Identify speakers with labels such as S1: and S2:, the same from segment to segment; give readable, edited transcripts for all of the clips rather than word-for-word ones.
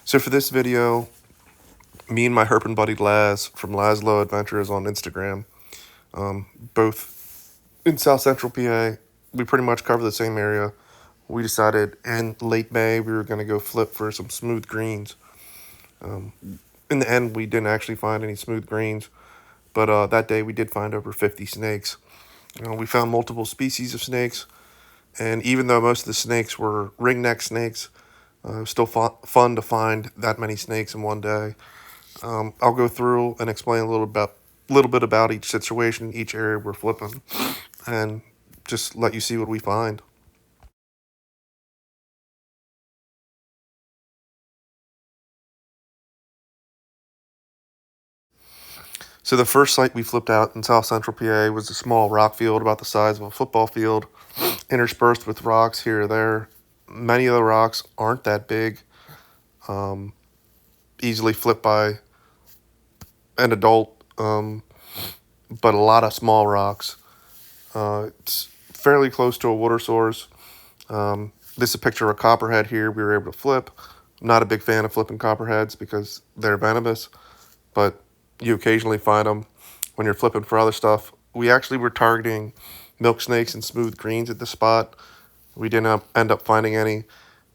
S1: So for this video, me and my herping buddy Laz from Laszlo Adventures on Instagram, both in South Central PA, we pretty much cover the same area. We decided in late May we were going to go flip for some smooth greens. In the end, we didn't actually find any smooth greens, but that day we did find over 50 snakes. We found multiple species of snakes, and even though most of the snakes were ringneck snakes, it was still fun to find that many snakes in one day. I'll go through and explain a little bit about each situation, each area we're flipping, and just let you see what we find. So the first site we flipped out in South Central PA was a small rock field about the size of a football field, interspersed with rocks here or there. Many of the rocks aren't that big, easily flipped by an adult, but a lot of small rocks. It's fairly close to a water source. This is a picture of a copperhead here we were able to flip. I'm not a big fan of flipping copperheads because they're venomous, but you occasionally find them when you're flipping for other stuff. We actually were targeting milk snakes and smooth greens at this spot. We didn't end up finding any,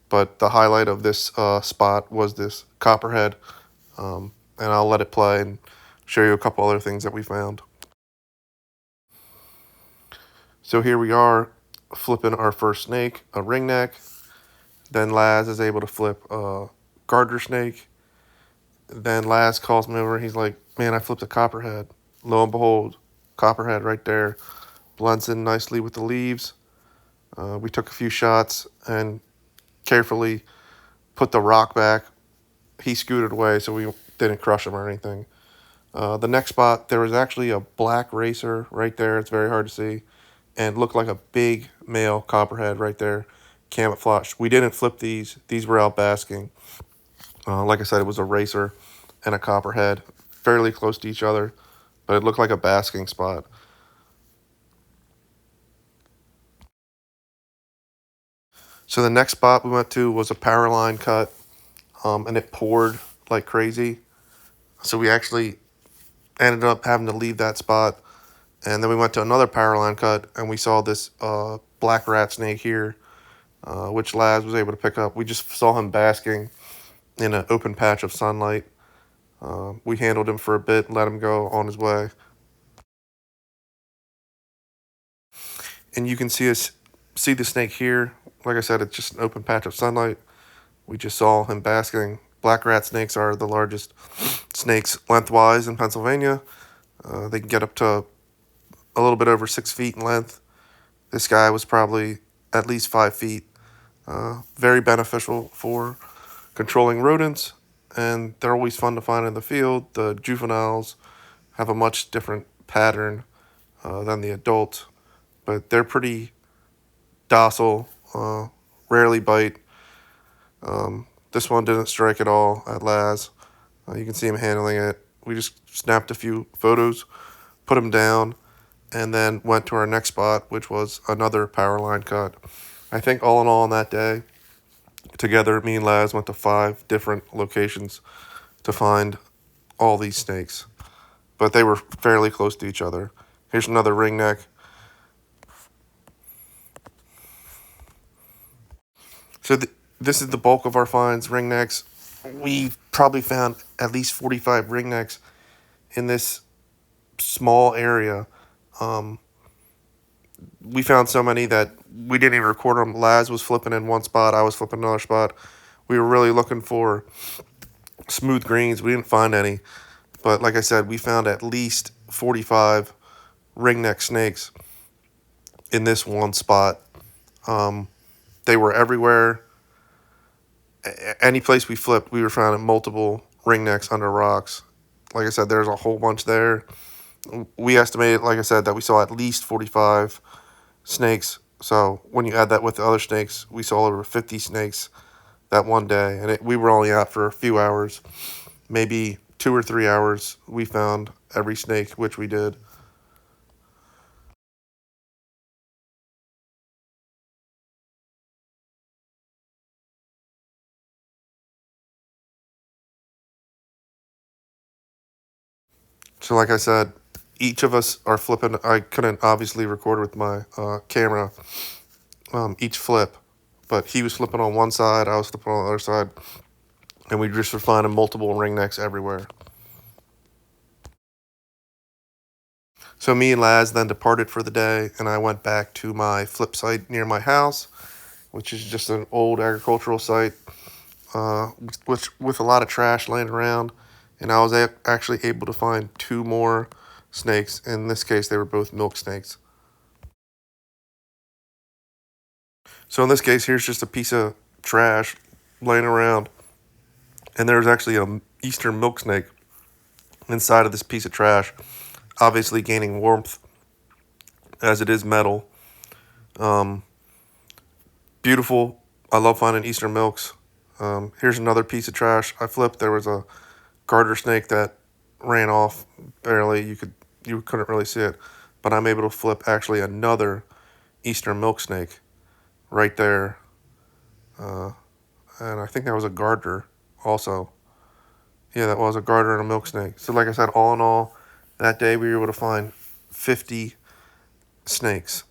S1: but the highlight of this spot was this copperhead, and I'll let it play and show you a couple other things that we found. So here we are flipping our first snake, a ringneck. Then Laz is able to flip a garter snake. Then Laz calls me over. He's like, man, I flipped a copperhead. Lo and behold, copperhead right there. Blends in nicely with the leaves. We took a few shots and carefully put the rock back. He scooted away, so we didn't crush him or anything. The next spot, there was actually a black racer right there. It's very hard to see. And looked like a big male copperhead right there, camouflaged. We didn't flip these. These were out basking. Like I said, it was a racer and a copperhead, fairly close to each other, but it looked like a basking spot. So the next spot we went to was a power line cut, and it poured like crazy. So we actually ended up having to leave that spot. And then we went to another power line cut, and we saw this black rat snake here, which Laz was able to pick up. We just saw him basking in an open patch of sunlight. We handled him for a bit and let him go on his way. And you can see the snake here. Like I said, it's just an open patch of sunlight. We just saw him basking. Black rat snakes are the largest snakes lengthwise in Pennsylvania. They can get up to a little bit over 6 feet in length. This guy was probably at least 5 feet. Very beneficial for controlling rodents, and they're always fun to find in the field. The juveniles have a much different pattern than the adults, but they're pretty docile, rarely bite. This one didn't strike at all at Laz. You can see him handling it. We just snapped a few photos, put him down, and then went to our next spot, which was another power line cut. I think all in all on that day, together, me and Laz went to 5 different locations to find all these snakes, but they were fairly close to each other. Here's another ringneck. So this is the bulk of our finds, ringnecks. We probably found at least 45 ringnecks in this small area. We found so many that we didn't even record them. Laz was flipping in one spot, I was flipping another spot. We were really looking for smooth greens. We didn't find any, but like I said, we found at least 45 ringneck snakes in this one spot. They were everywhere. Any place we flipped, we were finding multiple ringnecks under rocks. Like I said, there's a whole bunch there. We estimated, like I said, that we saw at least 45 snakes. So when you add that with the other snakes, we saw over 50 snakes that one day. And we were only out for a few hours, maybe 2 or 3 hours. We found every snake, which we did. So like I said, each of us are flipping. I couldn't obviously record with my camera each flip, but he was flipping on one side, I was flipping on the other side, and we just were finding multiple ring necks everywhere. So me and Laz then departed for the day, and I went back to my flip site near my house, which is just an old agricultural site, with a lot of trash laying around, and I was actually able to find two more snakes. In this case, they were both milk snakes. So in this case, here's just a piece of trash laying around, and there's actually a eastern milk snake inside of this piece of trash, obviously gaining warmth as it is metal. Um, Beautiful. I love finding eastern milks. Here's another piece of trash I flipped. There was a garter snake that ran off barely. You couldn't really see it, but I'm able to flip actually another eastern milk snake right there, and I think that was a garter also. Yeah, that was a garter and a milk snake. So like I said, all in all, that day we were able to find 50 snakes.